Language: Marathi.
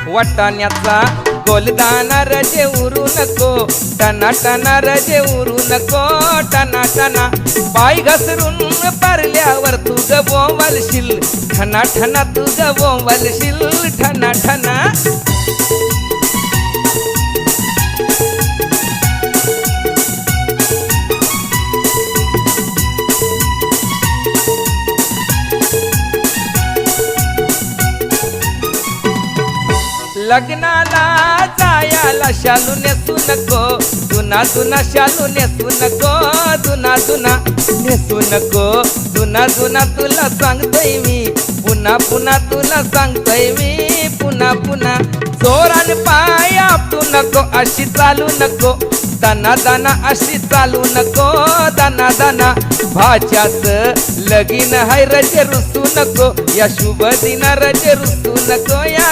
वाटाण्याचा गोलदाना रजे उरू नको, टना टना रजे उरू नको, टना टना पाय घसरून पारल्यावर तू गवलशील, ठना ठना तू गवलशील, ठना ठना. लग्नाला जायाला शालू नेसू नको, जुना जुना शालू नेसू नको, जुना जुना नेसू नको, जुना जुना तुला सांगतोय मी, पुन्हा पुन्हा तुला सांगतोय मी, पुन्हा पुन्हा. जोरान पाय आपटू नको, अशी चालू नको, दाना दाना अशी चालू नको, दाना दाना. भाच्याच लगीन हाय रजे रुसू नको, या शुभ दिना रजे रुसू नको, या